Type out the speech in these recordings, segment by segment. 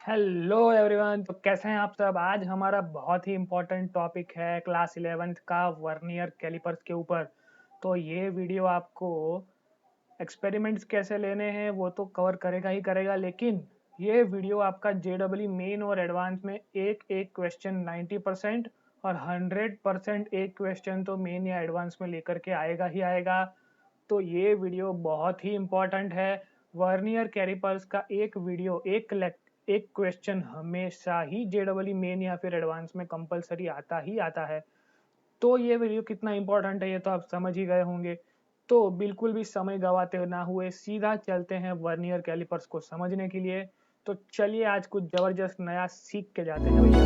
Hello everyone. तो कैसे हैं आप सब। आज हमारा बहुत ही इम्पोर्टेंट टॉपिक है क्लास 11th का वर्नियर कैलिपर्स के ऊपर। तो ये वीडियो आपको एक्सपेरिमेंट्स कैसे लेने हैं वो तो कवर करेगा ही करेगा, लेकिन ये वीडियो आपका जेडब्ल्यू मेन और एडवांस में एक एक क्वेश्चन 90% और 100% एक क्वेश्चन तो मेन या एडवांस में लेकर के आएगा ही आएगा। तो ये वीडियो बहुत ही इम्पोर्टेंट है। वर्नियर कैलिपर्स का एक वीडियो एक क्वेश्चन हमेशा ही जेडब्ल्यू मेन या फिर एडवांस में कंपलसरी आता ही आता है। तो ये वीडियो कितना इम्पोर्टेंट है ये तो आप समझ ही गए होंगे। तो बिल्कुल भी समय गवाते ना हुए सीधा चलते हैं वर्नियर कैलिपर्स को समझने के लिए। तो चलिए आज कुछ जबरदस्त नया सीख के जाते हैं भैया।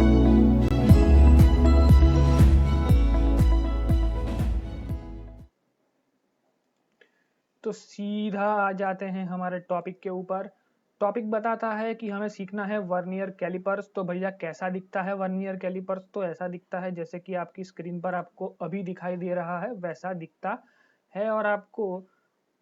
तो सीधा आ जाते हैं हमारे टॉपिक के ऊपर। टॉपिक बताता है कि हमें सीखना है वर्नियर कैलिपर्स। तो भैया कैसा दिखता है वर्नियर कैलिपर्स। तो ऐसा दिखता है जैसे कि आपकी स्क्रीन पर आपको अभी दिखाई दे रहा है वैसा दिखता है, और आपको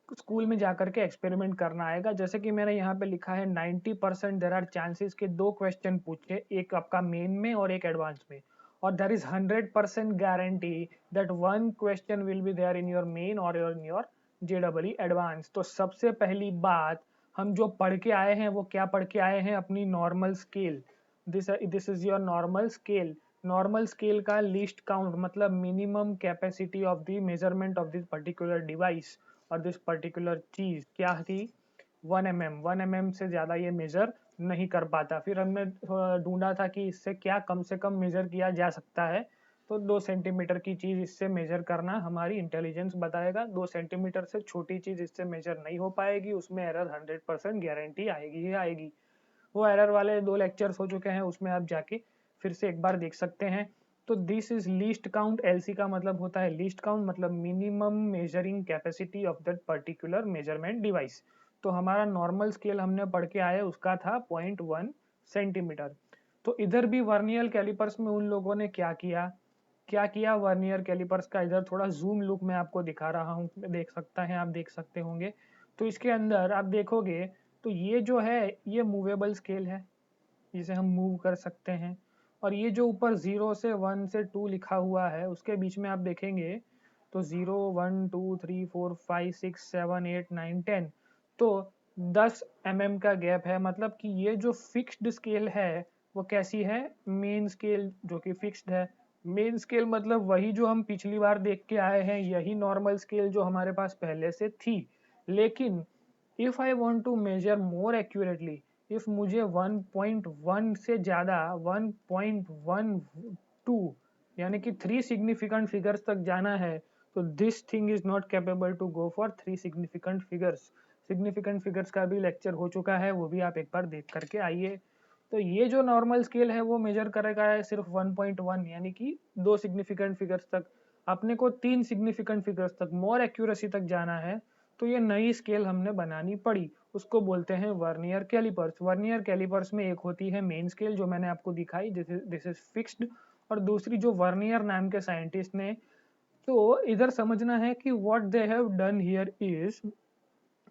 स्कूल में जाकर के एक्सपेरिमेंट करना आएगा। जैसे कि मैंने यहाँ पे लिखा है 90% देर आर चांसेस के दो क्वेश्चन पूछे, एक आपका मेन में और एक एडवांस में, और there is 100% guarantee that one question will be there in your main और इन योर जेडब्ल्यू एडवांस। तो सबसे पहली बात हम जो पढ़ के आए हैं वो क्या पढ़ के आए हैं, अपनी normal scale. This is your normal scale. Normal scale का लीस्ट काउंट मतलब minimum capacity of the measurement of this particular device और दिस पर्टिकुलर चीज क्या थी, 1 mm। 1 mm से ज्यादा ये मेजर नहीं कर पाता। फिर हमने ढूंढा था कि इससे क्या कम से कम मेजर किया जा सकता है। तो 2 सेंटीमीटर की चीज इससे मेजर करना हमारी इंटेलिजेंस बताएगा। 2 सेंटीमीटर से छोटी चीज इससे मेजर नहीं हो पाएगी, उसमें एरर 100% गारंटी आएगी ही आएगी। वो एरर वाले 2 लेक्चर्स हो चुके हैं, उसमें आप जाके फिर से एक बार देख सकते हैं। तो this is least count. LC का मतलब होता है लीस्ट काउंट, मतलब minimum measuring capacity of that particular measurement device. तो हमारा नॉर्मल स्केल हमने पढ़ के आए उसका था 0.1 सेंटीमीटर। तो इधर भी वर्नियर कैलिपर्स में उन लोगों ने क्या किया वर्नियर कैलिपर्स का इधर थोड़ा जूम लुक में आपको दिखा रहा हूँ, देख सकता है, आप देख सकते होंगे। तो इसके अंदर आप देखोगे तो ये जो है ये मूवेबल स्केल है, जिसे हम मूव कर सकते हैं। और ये जो ऊपर 0 से 1 से 2 लिखा हुआ है उसके बीच में आप देखेंगे तो 0 1 2 3 4 5 6 7 8 9 10। तो 10 mm का गैप है, मतलब कि ये जो फिक्स्ड स्केल है वो कैसी है, मेन स्केल जो कि फिक्स्ड है। मेन स्केल मतलब वही जो हम पिछली बार देख के आए हैं, यही नॉर्मल स्केल जो हमारे पास पहले से थी। लेकिन if I want to measure more accurately, if मुझे 1.1 से ज्यादा 1.12 यानी कि 3 सिग्निफिकेंट फिगर्स तक जाना है, तो this thing is not capable to go for 3 significant figures. Significant figures का भी लेक्चर हो चुका है, वो भी आप एक बार देख करके आइए। तो ये जो नॉर्मल स्केल है वो मेजर करेगा है सिर्फ 1.1 यानी कि 2 सिग्निफिकेंट फिगर्स तक। अपने को 3 सिग्निफिकेंट फिगर्स तक मोर एक्यूरेसी तक जाना है, तो ये नई स्केल हमने बनानी पड़ी। उसको बोलते हैं वर्नियर कैलिपर्स। वर्नियर कैलिपर्स में एक होती है मेन स्केल जो मैंने आपको दिखाई, दिस इज फिक्स्ड। और दूसरी जो वर्नियर नाम के साइंटिस्ट ने, तो इधर समझना है कि what they have done here is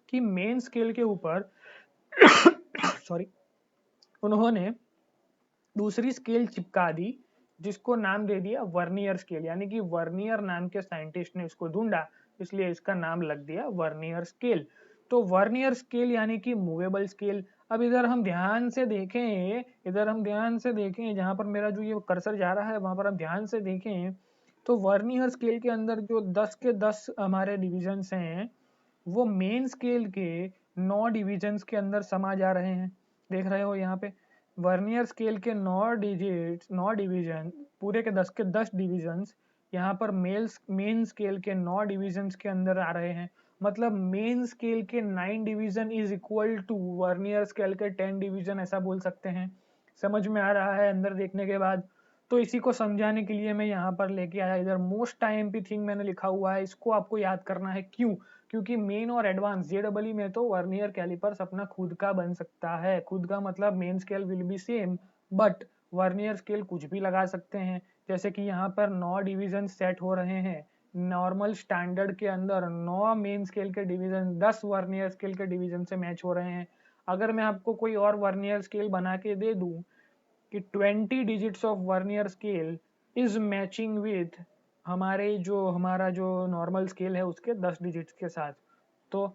कि मेन स्केल के ऊपर सॉरी उन्होंने दूसरी स्केल चिपका दी जिसको नाम दे दिया वर्नियर स्केल। यानी कि वर्नियर नाम के साइंटिस्ट ने इसको ढूंढा, इसलिए इसका नाम लग दिया वर्नियर स्केल। तो वर्नियर स्केल यानी कि मूवेबल स्केल। अब इधर हम ध्यान से देखें जहां पर मेरा जो ये कर्सर जा रहा है वहां पर हम ध्यान से देखें तो वर्नियर स्केल के अंदर जो 10 के 10 हमारे डिविजन्स हैं वो मेन स्केल के 9 डिविजन्स के अंदर समा जा रहे हैं। देख रहे हो यहाँ पे वर्नियर स्केल के 9 डिवीजन, पूरे के 10 डिविजन्स यहाँ पर मेन स्केल के 9 डिविजन्स के अंदर आ रहे हैं। मतलब मेन स्केल के 9 division is equal to vernier scale के 10 डिवीजन, ऐसा बोल सकते हैं। समझ में आ रहा है अंदर देखने के बाद। तो इसी को समझाने के लिए मैं यहाँ पर लेके आया। इधर मोस्ट आईएमपी थिंग मैंने लिखा हुआ है, इसको आपको याद करना है। क्यों? क्योंकि मेन और एडवांस जेडब्ल्यू में तो वर्नियर कैलिपर्स अपना खुद का बन सकता है। खुद का मतलब main scale will be same, but vernier scale कुछ भी लगा सकते हैं। जैसे कि यहाँ पर 9 डिवीजन सेट हो रहे हैं नॉर्मल स्टैंडर्ड के अंदर, 9 मेन स्केल के डिवीजन 10 वर्नियर स्केल के डिवीजन से मैच हो रहे हैं। अगर मैं आपको कोई और वर्नियर स्केल बना के दे दूं कि 20 digits of vernier scale is matching with हमारा जो नॉर्मल स्केल है उसके 10 डिजिट्स के साथ, तो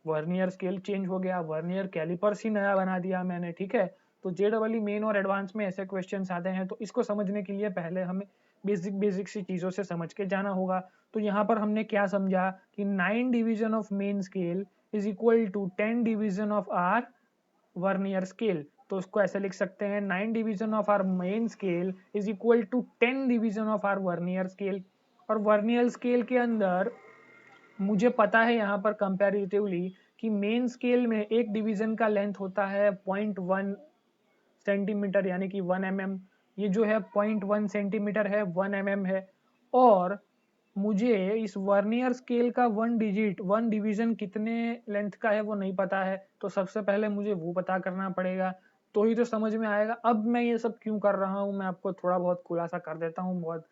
वर्नियर स्केल चेंज हो गया, वर्नियर कैलिपर्स ही नया बना दिया मैंने, ठीक है। तो JEE मेन और एडवांस में ऐसे क्वेश्चंस आते हैं, तो इसको समझने के लिए पहले हमें बेसिक सी चीजों से समझ के जाना होगा। तो यहाँ पर हमने क्या समझा कि 9 division of main scale is equal to 10 division of our vernier scale. तो उसको ऐसे लिख सकते हैं 9 division of our main scale is equal to 10 division of our vernier scale. और वर्नियर स्केल के अंदर मुझे पता है यहाँ पर कंपैरेटिवली कि मेन स्केल में एक डिवीजन का लेंथ होता है 0.1 सेंटीमीटर यानी कि 1 mm। ये जो है 0.1 सेंटीमीटर है, 1 mm है। और मुझे इस वर्नियर स्केल का वन डिवीजन कितने लेंथ का है वो नहीं पता है, तो सबसे पहले मुझे वो पता करना पड़ेगा, तो ही तो समझ में आएगा। अब मैं ये सब क्यों कर रहा हूँ, मैं आपको थोड़ा बहुत खुलासा कर देता हूँ, बहुत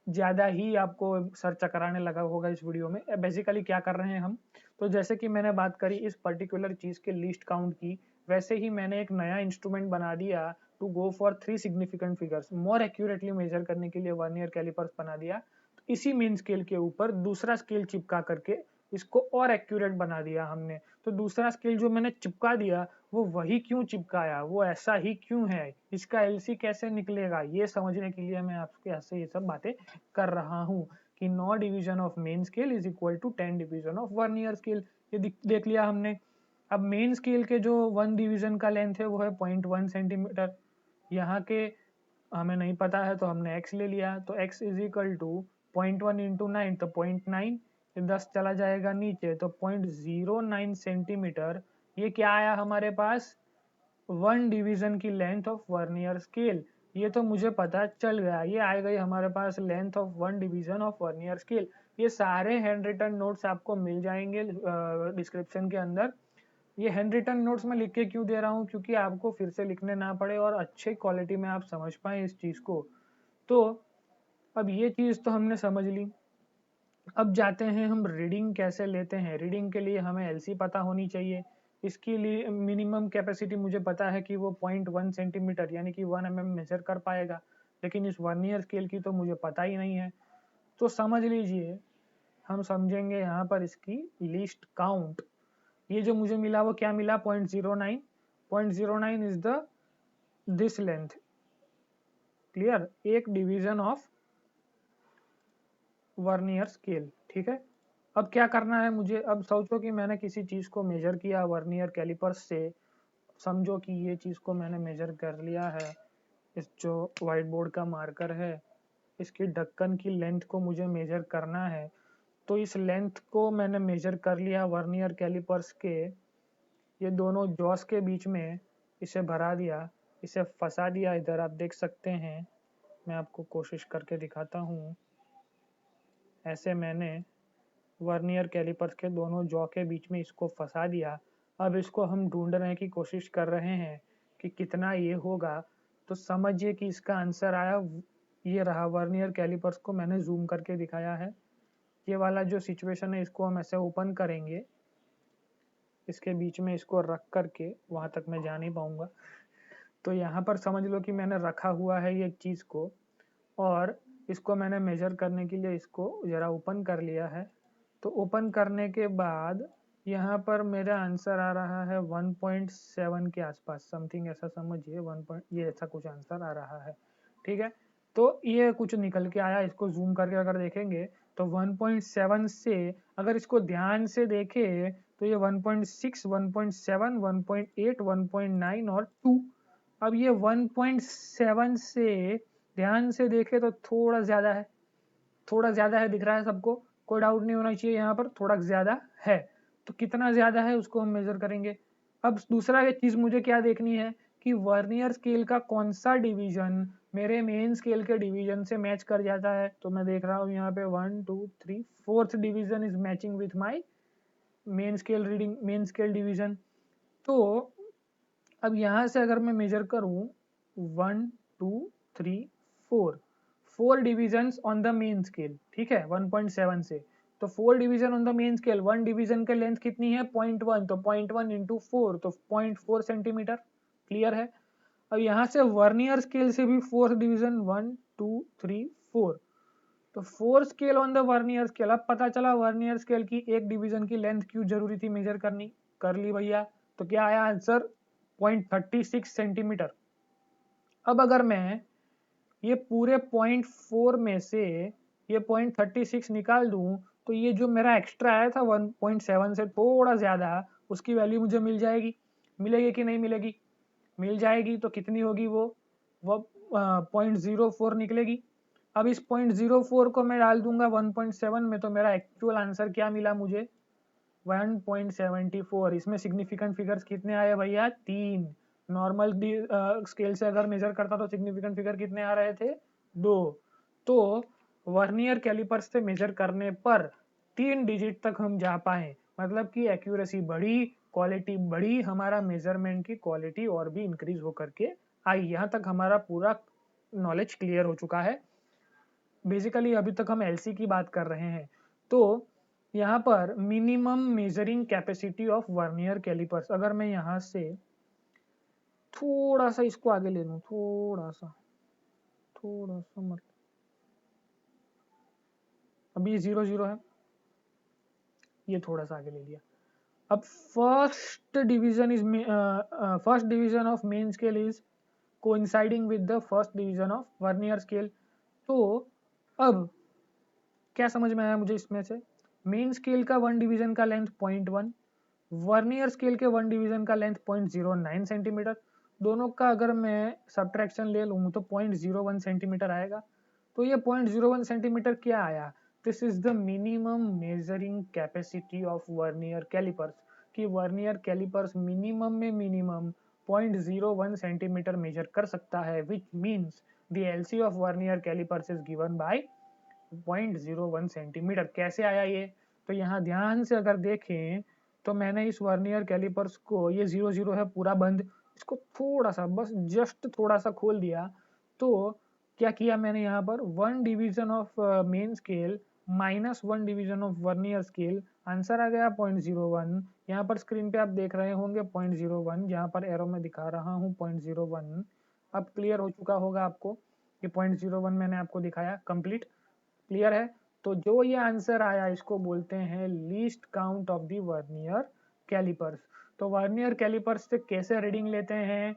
ज़्यादा ही आपको सर चकराने लगा होगा इस वीडियो में। बेसिकली क्या कर रहे हैं हम, तो जैसे कि मैंने बात करी इस पर्टिकुलर चीज़ के लिस्ट काउंट की, वैसे ही मैंने एक नया इंस्ट्रूमेंट बना दिया to go for 3 significant figures, more accurately measure करने के लिए वर्नियर कैलिपर्स बना दिया। तो इसी मेन स्केल के ऊपर दूसरा स्केल चिपका करके इसको और एक्यूरेट बना दिया हमने। तो दूसरा स्केल जो मैंने चिपका दिया वो वही क्यों चिपकाया, वो ऐसा ही क्यों है, इसका LC कैसे निकलेगा, ये समझने के लिए मैं आपके यहाँ से ये सब बातें कर रहा हूँ कि 9 division of main scale is equal to 10 division of vernier scale. ये देख लिया हमने। अब मेन स्केल के जो 1 डिवीजन का लेंथ है वो है 0.1 सेंटीमीटर। यहाँ के हमें नहीं पता है तो हमने x ले लिया, तो x is equal to 0.1 into 9, तो 0.9, 10 चला जाएगा नीचे, तो 0.09 सेंटीमीटर। ये क्या आया हमारे पास, 1 डिवीजन की लेंथ ऑफ वर्नियर स्केल। ये तो मुझे पता चल गया, ये आ गई हमारे पास length of 1 division of vernier scale. ये सारे हैंड रिटन नोट्स आपको मिल जाएंगे डिस्क्रिप्शन के अंदर। ये हैंड रिटन नोट्स में लिख के क्यों दे रहा हूँ, क्योंकि आपको फिर से लिखने ना पड़े और अच्छे क्वालिटी में आप समझ पाए इस चीज़ को। तो अब ये चीज़ तो हमने समझ ली। अब जाते हैं हम रीडिंग कैसे लेते हैं। रीडिंग के लिए हमें LC पता होनी चाहिए। इसके लिए मिनिमम कैपेसिटी मुझे पता है कि वो 0.1 सेंटीमीटर यानी कि 1 mm मेजर कर पाएगा, लेकिन इस वर्नियर स्केल की तो मुझे पता ही नहीं है। तो समझ लीजिए हम समझेंगे यहाँ पर इसकी लिस्ट काउंट। ये जो मुझे मिला वो क्या मिला, 0.09। 0.09 is the this length, clear, एक डिवीजन ऑफ वर्नियर स्केल, ठीक है। अब क्या करना है मुझे, अब सोचो कि मैंने किसी चीज को मेजर किया वर्नियर कैलिपर्स से, समझो कि ये चीज को मैंने मेजर कर लिया है। इस जो व्हाइट बोर्ड का मार्कर है इसकी ढक्कन की लेंथ को मुझे मेजर करना है। तो इस लेंथ को मैंने मेजर कर लिया वर्नियर कैलिपर्स के ये दोनों जॉस के बीच में, इसे भरा दिया, इसे फंसा दिया इधर, आप देख सकते हैं। मैं आपको कोशिश करके दिखाता हूँ। ऐसे मैंने वर्नियर कैलिपर्स के दोनों जॉ के बीच में इसको फंसा दिया। अब इसको हम ढूंढने की कोशिश कर रहे हैं कि कितना ये होगा। तो समझिए कि इसका आंसर आया, ये रहा। वर्नियर कैलिपर्स को मैंने जूम करके दिखाया है। ये वाला जो सिचुएशन है इसको हम ऐसे ओपन करेंगे, इसके बीच में इसको रख करके, वहां तक मैं जा नहीं पाऊंगा। तो यहाँ पर समझ लो कि मैंने रखा हुआ है ये चीज को, और इसको मैंने मेजर करने के लिए इसको जरा ओपन कर लिया है। तो ओपन करने के बाद यहाँ पर मेरा आंसर आ रहा है 1.7 के आसपास, समथिंग ऐसा समझिए। 1 ये ऐसा कुछ आंसर आ रहा है, ठीक है। तो ये कुछ निकल के आया। इसको जूम करके अगर देखेंगे तो 1.7 से अगर इसको ध्यान से देखें तो ये 1.6, 1.7, 1.8, 1.9 और 2। अब ये 1.7 से ध्यान से देखे तो थोड़ा ज्यादा है, थोड़ा ज्यादा है, दिख रहा है सबको, कोई डाउट नहीं होना चाहिए, यहाँ पर थोड़ा ज्यादा है। तो कितना ज्यादा है उसको हम मेजर करेंगे। अब दूसरा एक चीज मुझे क्या देखनी है कि वर्नियर स्केल का कौन सा डिवीजन मेरे मेन स्केल के डिवीजन से मैच कर जाता है। तो मैं देख रहा हूँ यहाँ पे 1 2 3 4th division is matching with my main scale reading, main scale division. तो अब यहाँ से अगर मैं मेजर करूँ 1 2 3 4 divisions on the main scale, ठीक है, 1.7 से, तो 4 division on the main scale, 1 division का लेंथ कितनी है 0.1, तो 0.1 इंटू 4 तो 0.4 सेंटीमीटर। क्लियर है। अब यहाँ से वर्नियर स्केल से भी 4th डिवीजन 1 2 3 4, तो 4 scale on the vernier scale. अब पता चला वर्नियर स्केल की एक डिवीजन की लेंथ क्यों जरूरी थी मेजर करनी, कर ली भैया। तो क्या आया आंसर 0.36 सेंटीमीटर। अब अगर मैं ये पूरे 0.4 में से ये 0.36 निकाल दूं तो ये जो मेरा एक्स्ट्रा आया था 1.7 से थोड़ा ज्यादा, उसकी वैल्यू मुझे मिल जाएगी। मिलेगी कि नहीं मिलेगी? मिल जाएगी। तो कितनी होगी वो 0.04 निकलेगी। अब इस 0.04 को मैं डाल दूंगा 1.7 में, तो मेरा एक्चुअल आंसर क्या मिला मुझे 1.74। इसमें सिग्निफिकेंट फिगर्स कितने आए भैया 3। नॉर्मल स्केल से अगर मेजर करता तो सिग्निफिकेंट फिगर कितने आ रहे थे 2। तो वर्नियर कैलिपर्स से मेजर करने पर 3 डिजिट तक हम जा पाए, मतलब कि एक्यूरेसी बढ़ी, क्वालिटी बढ़ी, हमारा मेजरमेंट की क्वालिटी और भी इंक्रीज होकर के आई। यहाँ तक हमारा पूरा नॉलेज क्लियर हो चुका है। बेसिकली अभी तक हम एलसी की बात कर रहे हैं। तो यहाँ पर minimum measuring capacity of vernier callipers, अगर मैं यहाँ से थोड़ा सा इसको आगे ले लूँ, थोड़ा सा मतलब अभी 0 0 है, ये थोड़ा सा आगे ले लिया। अब first division of main scale is coinciding with the first division of vernier scale. तो अब क्या समझ में आया मुझे इसमें से, मेन स्केल का 1 डिवीजन का लेंथ 0.1, वर्नियर स्केल के 1 डिवीजन का लेंथ 0.09 सेंटीमीटर। दोनों का अगर मैं सब्ट्रैक्शन ले लूँ तो 0.01 सेंटीमीटर आएगा। तो ये 0.01 सेंटीमीटर क्या आया, this is the minimum measuring capacity of vernier callipers, कि वर्नियर कैलिपर्स मिनिमम में मिनिमम 0.01 सेंटीमीटर मेजर कर सकता है, which means the LC of vernier callipers is given by 0.01 centimetre. कैसे आया ये, तो यहाँ ध्यान से अगर देखें तो मैंने इस वर्नियर कैलिपर्स को, ये 0 0 है पूरा बंद, इसको थोड़ा सा बस जस्ट थोड़ा सा खोल दिया। तो क्या किया मैंने यहाँ पर 1 division of main scale minus 1 division of vernier scale, answer आ गया 0.01। यहाँ पर स्क्रीन पे आप देख रहे होंगे 0.01, जहाँ पर एरो में दिखा रहा हूँ 0.01। अब क्लियर हो चुका होगा आपको कि 0.01 मैंने आपको दिखाया, कंप्लीट क्लियर है। तो जो ये आंसर आया इसको बोलते हैं least count of the vernier callipers. तो वर्नियर कैलिपर्स से कैसे रीडिंग लेते हैं,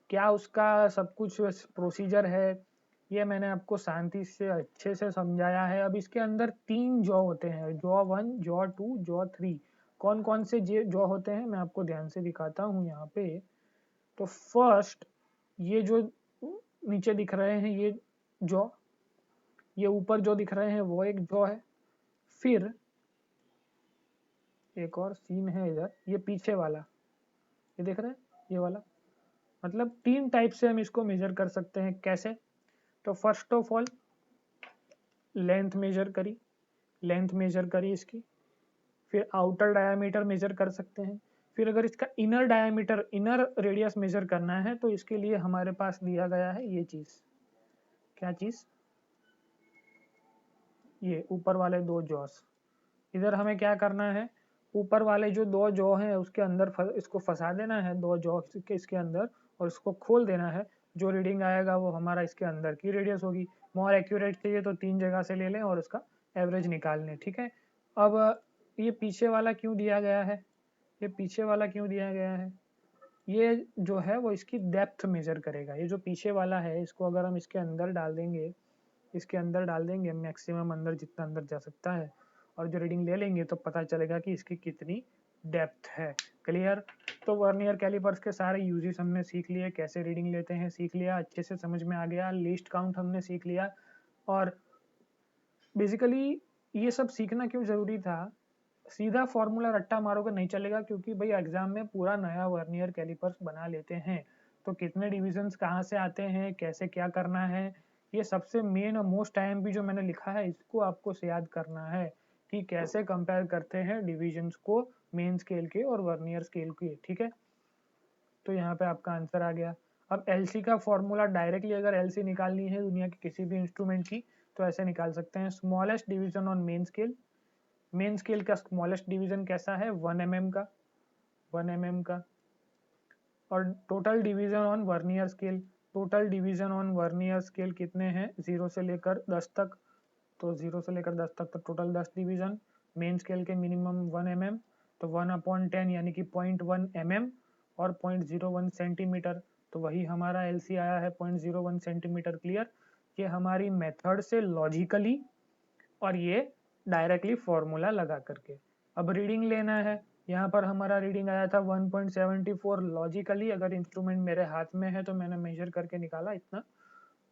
क्या उसका सब कुछ प्रोसीजर है, ये मैंने आपको शांति से अच्छे से समझाया है। अब इसके अंदर 3 जॉ होते हैं, जॉ 1 जॉ 2 जॉ 3। कौन कौन से जॉ होते हैं मैं आपको ध्यान से दिखाता हूँ यहाँ पे। तो फर्स्ट ये जो नीचे दिख रहे हैं ये जॉ, ये ऊपर जो दिख रहे हैं वो एक जॉ है। फिर एक और सीन है इधर, ये पीछे वाला, ये देख रहे हैं ये वाला। मतलब 3 टाइप से हम इसको मेजर कर सकते हैं। कैसे, तो first of all length major करी इसकी। फिर आउटर डायामीटर मेजर कर सकते हैं। फिर अगर इसका इनर रेडियस मेजर करना है तो इसके लिए हमारे पास दिया गया है ये चीज, क्या चीज, ये ऊपर वाले 2 जॉस। इधर हमें क्या करना है, ऊपर वाले जो 2 जॉ हैं उसके अंदर इसको फंसा देना है 2 जॉ के इसके अंदर, और इसको खोल देना है। जो रीडिंग आएगा वो हमारा इसके अंदर की रेडियस होगी। मोर एक्यूरेट चाहिए तो 3 जगह से ले लें और उसका एवरेज निकाल लें, ठीक है। अब ये पीछे वाला क्यों दिया गया है, ये पीछे वाला क्यों दिया गया है, ये जो है वो इसकी डेप्थ मेजर करेगा। ये जो पीछे वाला है इसको अगर हम इसके अंदर डाल देंगे मैक्सिमम अंदर जितना अंदर जा सकता है, और जो रीडिंग ले लेंगे तो पता चलेगा कि इसकी कितनी डेप्थ है। क्लियर। तो वर्नियर कैलिपर्स के सारे यूजेस हमने सीख लिए, कैसे रीडिंग लेते हैं सीख लिया, अच्छे से समझ में आ गया, लीस्ट काउंट हमने सीख लिया। और बेसिकली ये सब सीखना क्यों जरूरी था, सीधा फॉर्मूला रट्टा मारोगे नहीं चलेगा, क्योंकि भाई एग्जाम में पूरा नया वर्नियर कैलिपर्स बना लेते हैं। तो कितने डिविजन्स कहाँ से आते हैं, कैसे क्या करना है, ये सबसे मेन और मोस्ट टाइम भी जो मैंने लिखा है इसको आपको याद करना है कि कैसे कंपेयर करते हैं डिविजन्स को मेन स्केल के और वर्नियर स्केल के, ठीक है। तो यहाँ पे आपका आंसर आ गया। अब एलसी का फॉर्मूला डायरेक्टली अगर एलसी निकालनी है दुनिया के किसी भी इंस्ट्रूमेंट की तो ऐसे निकाल सकते हैं, smallest division on main scale main scale का स्मॉलेस्ट डिवीजन कैसा है 1 mm का, 1 mm का। और total division on vernier scale, total division on vernier scale कितने हैं 0 से लेकर 10 तक, तो 0 से लेकर 10 तक तो टोटल 10 डिवीजन। मेन स्केल के मिनिमम 1 mm, तो 1/10 यानी कि 0.1 mm और 0.01 सेंटीमीटर, तो वही हमारा LC आया है 0.01 सेंटीमीटर। क्लियर? ये हमारी मेथड से लॉजिकली और ये डायरेक्टली फॉर्मूला लगा करके। अब रीडिंग लेना है, यहाँ पर हमारा रीडिंग आया था 1.74 लॉजिकली, अगर इंस्ट्रूमेंट मेरे हाथ में है तो मैंने मेजर करके निकाला इतना।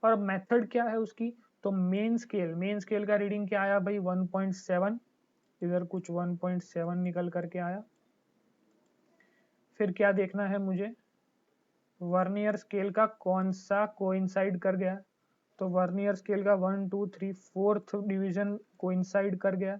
और मेथड क्या है उसकी, तो मेन स्केल का रीडिंग क्या आया भाई 1.7, इधर कुछ 1.7 निकल करके आया। फिर क्या देखना है मुझे, वर्नियर स्केल का कौन सा कोइंसाइड कर गया, तो वर्नियर स्केल का 1 2 3 4th डिवीजन कोइंसाइड कर गया,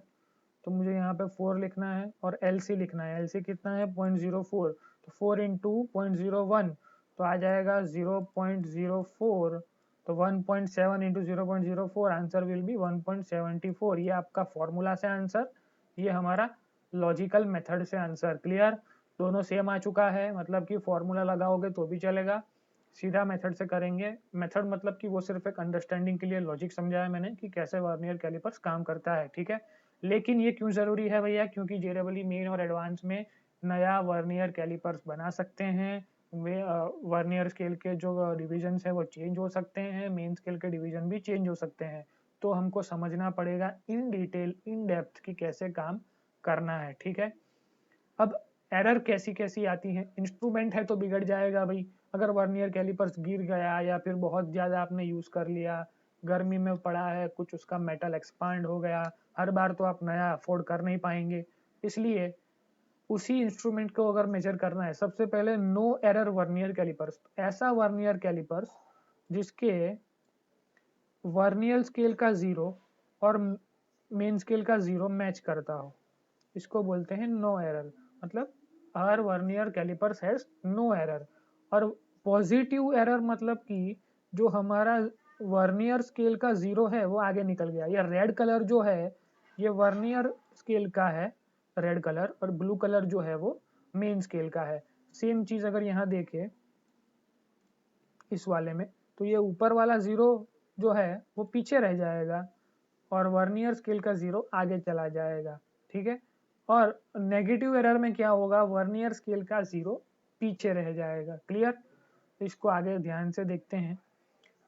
तो मुझे यहाँ पे 4 लिखना है। और LC लिखना है, LC कितना है 0.04, तो 4 इंटू 0.01 तो आ जाएगा 0.04, तो 1.7 इंटू 0.04 आंसर विल बी 1.74। ये आपका फॉर्मूला से आंसर, ये हमारा लॉजिकल मेथड से आंसर। क्लियर? दोनों सेम आ चुका है, मतलब कि फॉर्मूला लगाओगे तो भी चलेगा, सीधा मेथड से करेंगे। मेथड मतलब कि वो सिर्फ एक अंडरस्टैंडिंग के लिए लॉजिक समझाया मैंने कि कैसे वर्नियर कैलिपर्स काम करता है, ठीक है। लेकिन ये क्यों जरूरी है भैया, क्योंकि JEE मेन और एडवांस में नया वर्नियर कैलिपर्स बना सकते हैं, वे वर्नियर स्केल के जो डिवीजन है वो चेंज हो सकते हैं, मेन स्केल के डिवीजन भी चेंज हो सकते हैं। तो हमको समझना पड़ेगा इन डिटेल इन डेप्थ कि कैसे काम करना है, ठीक है। अब एरर कैसी कैसी आती है, इंस्ट्रूमेंट है तो बिगड़ जाएगा भाई, अगर वर्नियर कैलिपर्स गिर गया या फिर बहुत ज़्यादा आपने यूज़ कर लिया, गर्मी में पड़ा है, कुछ उसका मेटल एक्सपांड हो गया, हर बार तो आप नया अफोर्ड कर नहीं पाएंगे। इसलिए उसी इंस्ट्रूमेंट को अगर मेजर करना है, सबसे पहले नो एरर वर्नियर कैलिपर्स, ऐसा वर्नियर कैलिपर्स जिसके वर्नियर स्केल का 0 और मेन स्केल का 0 मैच करता हो, इसको बोलते हैं नो एरर। मतलब our vernier callipers has no error. और पॉजिटिव एरर मतलब कि जो हमारा वर्नियर स्केल का 0 है वो आगे निकल गया। ये रेड कलर जो है ये वर्नियर स्केल का है, रेड कलर, और ब्लू कलर जो है वो मेन स्केल का है। सेम चीज अगर यहाँ देखे इस वाले में, तो ये ऊपर वाला 0 जो है वो पीछे रह जाएगा और वर्नियर स्केल का 0 आगे चला जाएगा, ठीक है। और नेगेटिव एरर में क्या होगा, वर्नियर स्केल का 0 पीछे रह जाएगा। क्लियर? इसको आगे ध्यान से देखते हैं,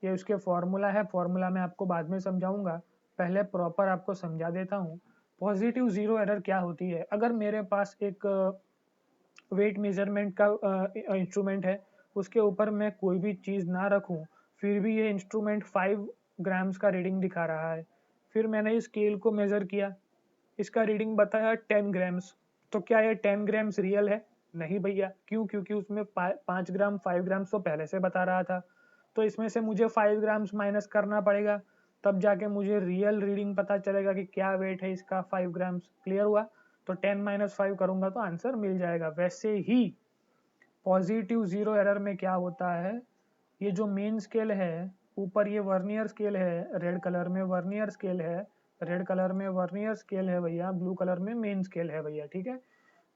ये उसके फॉर्मूला है, फॉर्मूला मैं आपको बाद में समझाऊंगा, पहले प्रॉपर आपको समझा देता हूँ। पॉजिटिव 0 एरर क्या होती है, अगर मेरे पास एक वेट मेजरमेंट का इंस्ट्रूमेंट है, उसके ऊपर मैं कोई भी चीज़ ना रखूं, फिर भी ये इंस्ट्रूमेंट 5 ग्राम्स का रीडिंग दिखा रहा है। फिर मैंने इस स्केल को मेजर किया, इसका रीडिंग बताया 10 ग्राम्स, तो क्या ये 10 ग्राम्स रियल है? नहीं भैया, क्यों? क्योंकि उसमें 5 ग्राम 5 ग्राम्स तो पहले से बता रहा था, तो इसमें से मुझे 5 ग्राम्स माइनस करना पड़ेगा, तब जाके मुझे रियल रीडिंग पता चलेगा कि क्या वेट है इसका 5 ग्राम्स। क्लियर हुआ? तो 10 - 5 करूंगा तो आंसर मिल जाएगा। वैसे ही पॉजिटिव 0 एरर में क्या होता है, ये जो मेन स्केल है, ऊपर ये वर्नियर स्केल है, रेड कलर में वर्नियर स्केल है, रेड कलर में वर्नियर स्केल है भैया, ब्लू कलर में मेन स्केल है भैया, ठीक है।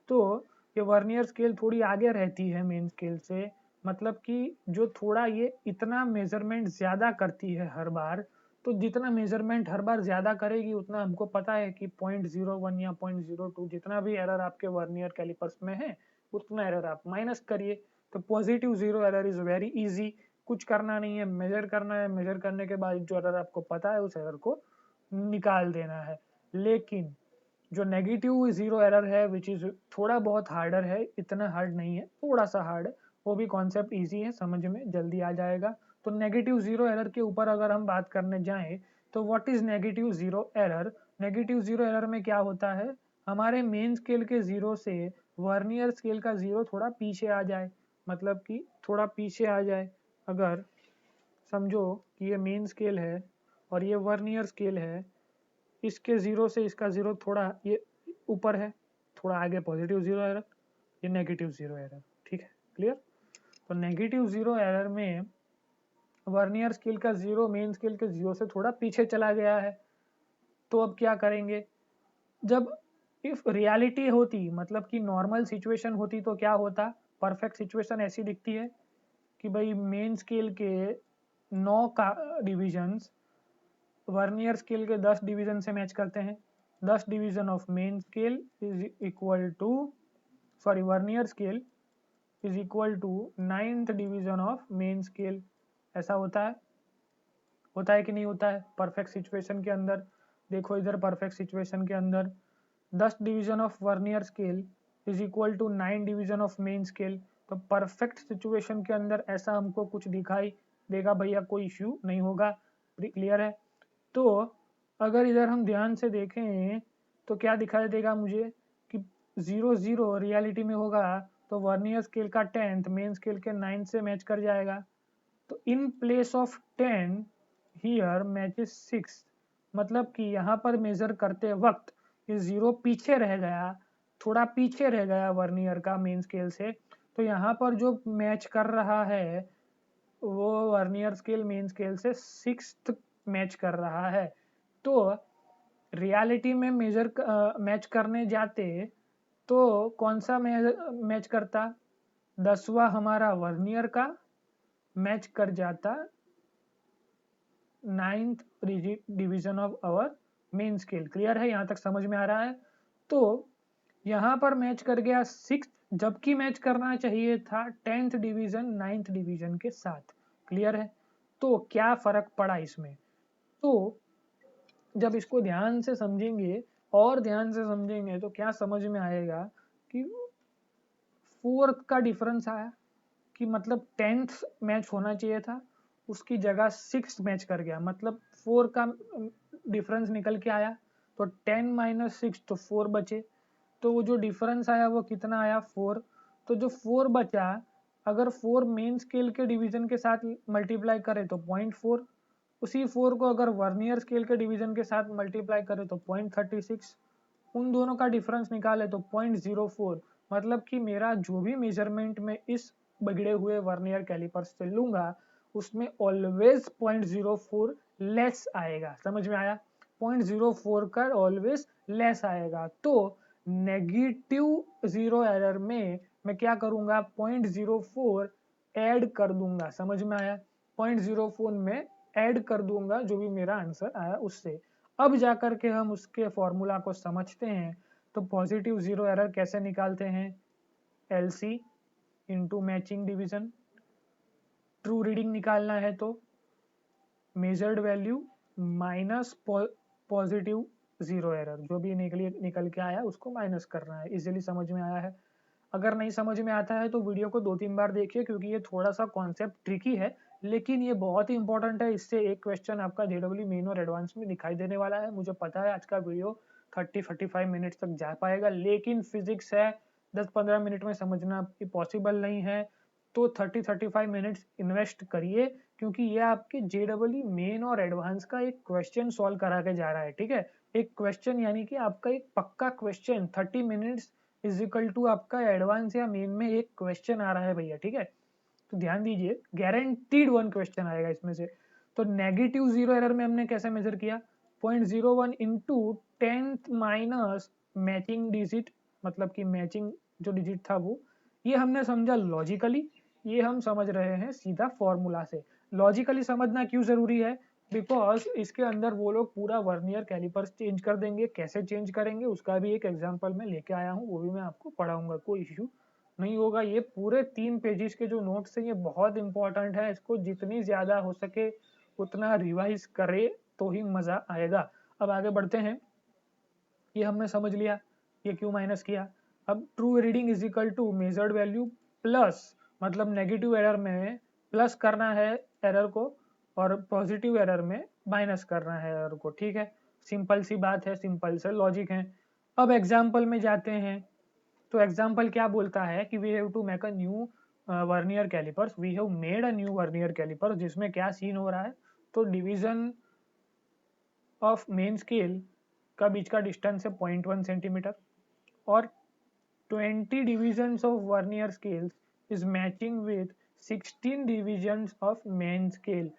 तो ये वर्नियर स्केल थोड़ी आगे रहती है मेन स्केल से, मतलब कि जो थोड़ा ये इतना मेजरमेंट ज्यादा करती है हर बार, तो जितना मेजरमेंट हर बार ज्यादा करेगी उतना हमको पता है कि 0.01 या 0.02 जितना भी एरर आपके वर्नियर कैलिपर्स में है उतना एरर आप माइनस करिए। तो positive 0 error is very easy, कुछ करना नहीं है, मेजर करना है, मेजर करने के बाद जो एरर आपको पता है उस एरर को निकाल देना है। लेकिन जो नेगेटिव 0 एरर है विच इज थोड़ा बहुत हार्डर है, इतना हार्ड नहीं है, थोड़ा सा हार्ड है, वो भी कॉन्सेप्ट इजी है, समझ में जल्दी आ जाएगा। तो नेगेटिव 0 एरर के ऊपर अगर हम बात करने जाएं तो what is negative 0 error. Negative 0 error में क्या होता है, हमारे मेन स्केल के 0 से वर्नियर स्केल का 0 थोड़ा पीछे आ जाए, मतलब कि थोड़ा पीछे आ जाए। अगर समझो कि ये मेन स्केल है और ये वर्नियर स्केल है, इसके 0 से इसका 0 थोड़ा ये ऊपर है, थोड़ा आगे पॉजिटिव 0 एरर, ये नेगेटिव 0 एरर, ठीक है। क्लियर? तो नेगेटिव 0 एरर में वर्नियर स्केल का 0 मेन स्केल के 0 से थोड़ा पीछे चला गया है, तो अब क्या करेंगे, जब इफ रियलिटी होती, मतलब कि नॉर्मल सिचुएशन होती, तो क्या होता? परफेक्ट सिचुएशन ऐसी दिखती है कि भाई मेन स्केल के 9 का डिविजन्स वर्नियर स्केल के 10 डिवीजन से मैच करते हैं। 10 division of main scale is equal to, sorry, vernier scale is equal to 9th division of main scale. ऐसा होता है कि नहीं होता है परफेक्ट सिचुएशन के अंदर? देखो इधर परफेक्ट सिचुएशन के अंदर 10 division of vernier scale is equal to 9 division of main scale. तो परफेक्ट सिचुएशन के अंदर ऐसा हमको कुछ दिखाई देगा भैया, कोई इश्यू नहीं होगा। क्लियर है? तो अगर इधर हम ध्यान से देखें तो क्या दिखाई देगा मुझे कि 0 0 रियलिटी में होगा तो वर्नियर स्केल का 10th मेन स्केल के 9 से मैच कर जाएगा। तो in place of 10 here matches 6, मतलब कि यहाँ पर मेजर करते वक्त ये 0 पीछे रह गया, थोड़ा पीछे रह गया वर्नियर का मेन स्केल से। तो यहाँ पर जो मैच कर रहा है वो वर्नियर स्केल मेन स्केल से 6th मैच कर रहा है। तो रियलिटी में मैच करने जाते तो कौन सा मैच करता? 10वां हमारा वर्नियर का मैच कर जाता 9th division of our main scale. Clear है? यहाँ तक समझ में आ रहा है? तो यहाँ पर मैच कर गया 6th, जबकि मैच करना चाहिए था 10th डिवीजन 9th डिवीजन के साथ। क्लियर है? तो क्या फर्क पड़ा इसमें? तो जब इसको ध्यान से समझेंगे और ध्यान से समझेंगे तो क्या समझ में आएगा कि 4th का डिफरेंस आया, कि मतलब 10th मैच होना चाहिए था उसकी जगह 6th मैच कर गया, मतलब 4 का डिफरेंस निकल के आया। तो 10 - 6 तो 4 बचे, तो वो जो डिफरेंस आया वो कितना आया? 4। तो जो 4 बचा, अगर 4 मेन स्केल के डिवीजन के साथ मल्टीप्लाई करें तो 0.4, उसी 4 को अगर वर्नियर स्केल के डिवीजन के साथ मल्टीप्लाई करें तो 0.36, उन दोनों का डिफरेंस निकाले तो 0.04। मतलब कि मेरा जो भी मेजरमेंट में इस बिगड़े हुए वर्नियर कैलिपर से लूंगा उसमें ऑलवेज 0.04 लेस आएगा। समझ में आया? 0.04 का ऑलवेज लेस आएगा। तो नेगेटिव जीरो एरर में मैं क्या करूंगा? 0.04 ऐड कर दूंगा। समझ में आया? 0.04 में ऐड कर दूंगा जो भी मेरा आंसर आया उससे। अब जाकर के हम उसके फॉर्मूला को समझते हैं। तो पॉजिटिव जीरो एरर कैसे निकालते हैं? LC into matching division. True reading निकालना है तो measured value minus positive zero error, जो भी निकल के आया उसको माइनस करना है। इजीली समझ में आया है? अगर नहीं समझ में आता है तो वीडियो को 2-3 बार देखिए, क्योंकि ये थोड़ा सा कॉन्सेप्ट ट्रिकी है लेकिन ये बहुत ही इंपॉर्टेंट है। इससे एक क्वेश्चन आपका जेडब्ल्यू मेन और एडवांस में दिखाई देने वाला है। मुझे पता है आज का वीडियो 30-35 मिनट तक जा पाएगा, लेकिन फिजिक्स है, 10-15 मिनट में समझना पॉसिबल नहीं है। तो 30-35 मिनट्स इन्वेस्ट करिए, क्योंकि ये आपके जेडब्ल्यू मेन और एडवांस का एक क्वेश्चन सॉल्व करा के जा रहा है। ठीक है? एक क्वेश्चन यानी कि आपका एक पक्का question 30 minutes is equal to आपका एडवांस या मेन में एक क्वेश्चन आ रहा है भैया। ठीक है? तो ध्यान दीजिए, गारंटीड 1 क्वेश्चन आएगा इसमें से। तो नेगेटिव जीरो एरर में हमने कैसे मेजर किया? 0.01 into 10th minus matching digit, मतलब कि मैचिंग जो डिजिट था वो। ये हमने समझा लॉजिकली, ये हम समझ रहे हैं सीधा फॉर्मूला से। लॉजिकली समझना क्यों जरूरी है? बिकॉज इसके अंदर वो लोग पूरा वर्नियर कैलिपर्स चेंज कर देंगे। कैसे चेंज करेंगे उसका भी एक एग्जांपल मैं लेके आया हूँ, वो भी मैं आपको पढ़ाऊंगा, कोई इश्यू नहीं होगा। ये पूरे 3 पेजेस के जो नोट्स है ये बहुत इंपॉर्टेंट है, इसको जितनी ज्यादा हो सके उतना रिवाइज करे तो ही मजा आएगा। अब आगे बढ़ते हैं। ये हमने समझ लिया ये क्यों माइनस किया। अब true reading is equal to measured value plus, मतलब नेगेटिव एरर में प्लस करना है एरर को और पॉजिटिव एरर में माइनस करना है एरर को। ठीक है? सिंपल सी बात है, सिंपल से लॉजिक है। अब एग्जाम्पल में जाते हैं। तो एग्जाम्पल क्या बोलता है कि we have to make a new vernier callipers, we have made a new vernier callipers, जिसमें क्या सीन हो रहा है? तो डिवीजन ऑफ मेन स्केल का बीच का डिस्टेंस है 0.1 सेंटीमीटर और 20 divisions of vernier scales is matching with 16 divisions of main scale.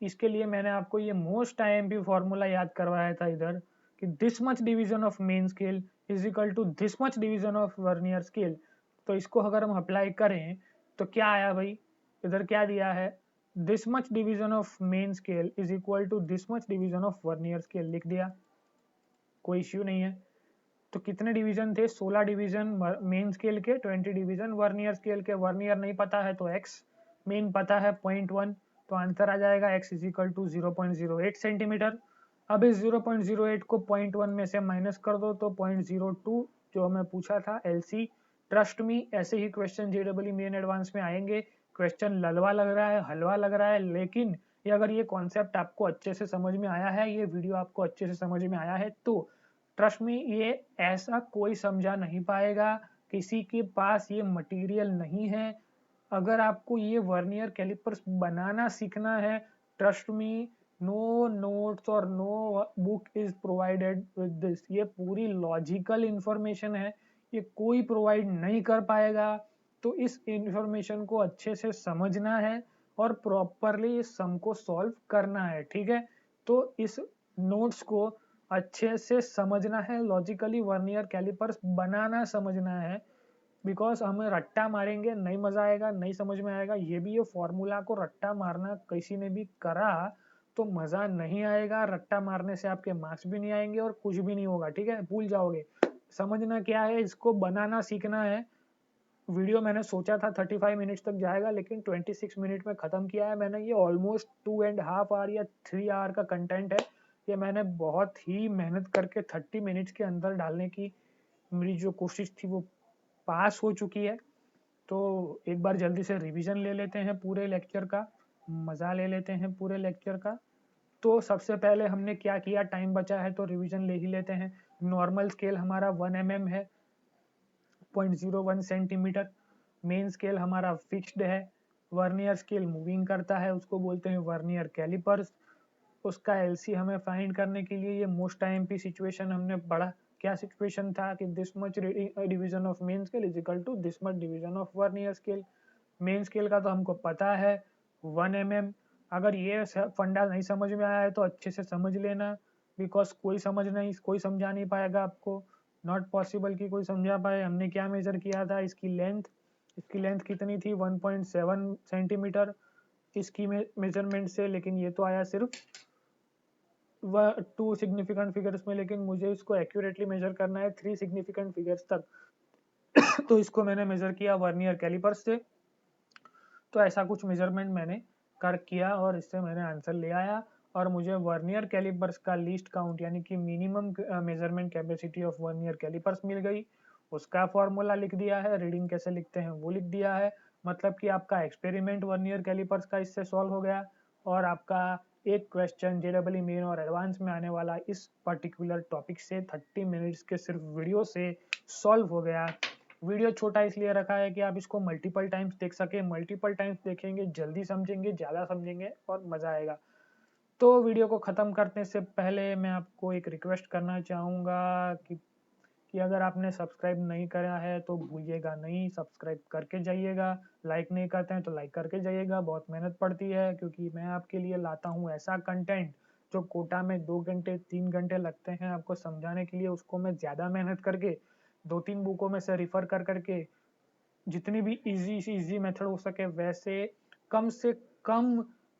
इसके लिए मैंने आपको ये मोस्ट IMP फॉर्मूला याद करवाया था इधर, कि this much division of main scale is equal to this much division of vernier scale. तो इसको अगर हम अप्लाई करें तो क्या आया भाई, इधर क्या दिया है, this much division of main scale is equal to this much division of vernier scale, लिख दिया, कोई इश्यू नहीं है। तो कितने डिवीजन थे, 16 डिवीजन मेन स्केल के, 20 डिवीजन वर्नियर स्केल के। वर्नियर नहीं पता है तो x, मेन पता है 0.1, तो आंसर आ जाएगा x is equal to 0.08 centimetre. अब इस 0.08 को 0.1 में से माइनस कर दो तो 0.02 जो हमें पूछा था LC। ट्रस्ट मी, ऐसे ही क्वेश्चन JEE मेन एडवांस में आएंगे। क्वेश्चन ललवा लग रहा है, हलवा लग रहा है, लेकिन ये अगर ये कॉन्सेप्ट आपको अच्छे से समझ में आया है, ये वीडियो आपको अच्छे से समझ में आया है, तो ट्रस्ट में ये ऐसा कोई समझा नहीं पाएगा, किसी के पास ये मटेरियल नहीं है। अगर आपको ये वर्नियर कैलिपर्स बनाना सीखना है, ट्रस्ट मी, नो नोट्स और no book is provided with this. ये पूरी लॉजिकल इंफॉर्मेशन है, ये कोई प्रोवाइड नहीं कर पाएगा। तो इस इंफॉर्मेशन को अच्छे से समझना है और प्रॉपरली इस सम को सॉल्व करना है, ठीक है। तो इस नोट्स को अच्छे से समझना है, लॉजिकली वर्नियर कैलिपर्स बनाना समझना है, बिकॉज हमें रट्टा मारेंगे नहीं मजा आएगा, नहीं समझ में आएगा। ये भी, ये फॉर्मूला को रट्टा मारना किसी ने भी करा तो मजा नहीं आएगा, रट्टा मारने से आपके मार्क्स भी नहीं आएंगे और कुछ भी नहीं होगा, ठीक है, भूल जाओगे। समझना क्या है, इसको बनाना सीखना है। वीडियो मैंने सोचा था 35 मिनट्स तक जाएगा, लेकिन 26 मिनट में खत्म किया है मैंने। ये ऑलमोस्ट 2.5 आवर या 3 आवर का कंटेंट है। ये मैंने बहुत ही मेहनत करके 30 मिनट्स के अंदर डालने की मेरी जो कोशिश थी वो पास हो चुकी है। तो एक बार जल्दी से रिवीजन ले लेते हैं पूरे लेक्चर का, मजा ले लेते हैं पूरे लेक्चर का। तो सबसे पहले हमने क्या किया, टाइम बचा है तो रिवीजन ले ही लेते हैं। नॉर्मल स्केल हमारा 1 mm है, 0.01 सेंटीमीटर। मेन स्केल हमारा फिक्स्ड है। वर्नियर स्केल मूविंग करता है, उसको बोलते हैं वर्नियर कैलिपर्स। उसका एलसी हमें फाइंड करने के लिए ये मोस्ट आईएमपी सिचुएशन हमने पढ़ा। क्या सिचुएशन था कि this much division of main scale is equal to this much division of vernier scale. Main scale का तो हमको पता है 1 mm। अगर ये फंडा नहीं समझ में आया है तो अच्छे से समझ लेना, बिकॉज कोई समझा नहीं पाएगा आपको, नॉट पॉसिबल कि कोई समझा पाए। हमने क्या मेजर किया था, इसकी लेंथ कितनी थी, 1.7 सेंटीमीटर इसकी मेजरमेंट से, लेकिन ये तो आया सिर्फ 2 सिग्निफिकेंट फिगर्स में, लेकिन मुझे इसको एक्यूरेटली मेजर करना है 3 सिग्निफिकेंट फिगर्स तक। तो इसको मैंने मेजर किया वर्नियर कैलिपर्स से। तो ऐसा कुछ मेजरमेंट मैंने कर किया और इससे मैंने आंसर ले आया, और मुझे वर्नियर कैलिपर्स का लीस्ट काउंट यानी कि minimum measurement capacity of vernier calipers मिल गई। उसका फॉर्मूला लिख दिया है, रीडिंग कैसे लिखते हैं वो लिख दिया है। मतलब कि आपका एक्सपेरिमेंट वर्नियर कैलिपर्स का इससे सॉल्व हो गया, और आपका एक क्वेश्चन JEE मेन और एडवांस में आने वाला इस पर्टिकुलर टॉपिक से 30 मिनट्स के सिर्फ वीडियो से सॉल्व हो गया। वीडियो छोटा इसलिए रखा है कि आप इसको मल्टीपल टाइम्स देख सके, मल्टीपल टाइम्स देखेंगे जल्दी समझेंगे, ज़्यादा समझेंगे और मज़ा आएगा। तो वीडियो को ख़त्म करने से पहले मैं आपको एक रिक्वेस्ट करना चाहूँगा कि अगर आपने सब्सक्राइब नहीं करा है तो भूलिएगा नहीं, सब्सक्राइब करके जाइएगा। लाइक नहीं करते हैं तो लाइक करके जाइएगा, बहुत मेहनत पड़ती है, क्योंकि मैं आपके लिए लाता हूँ ऐसा कंटेंट जो कोटा में 2 घंटे 3 घंटे लगते हैं आपको समझाने के लिए, उसको मैं ज़्यादा मेहनत करके 2-3 बुकों में से रिफ़र कर करके जितनी भी इजी मेथड हो सके वैसे कम से कम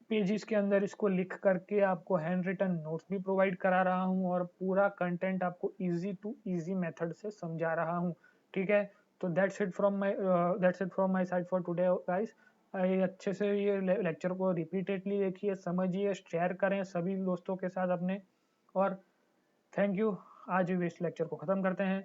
पेजेस के अंदर इसको लिख करके आपको हैंड रिटन नोट्स भी प्रोवाइड करा रहा हूँ, और पूरा कंटेंट आपको इजी टू इजी मेथड से समझा रहा हूँ, ठीक है। तो that's it from my side for today guys. अच्छे से ये लेक्चर को रिपीटेडली देखिए, समझिए, शेयर करें सभी दोस्तों के साथ अपने, और थैंक यू। आज इस लेक्चर को ख़त्म करते हैं।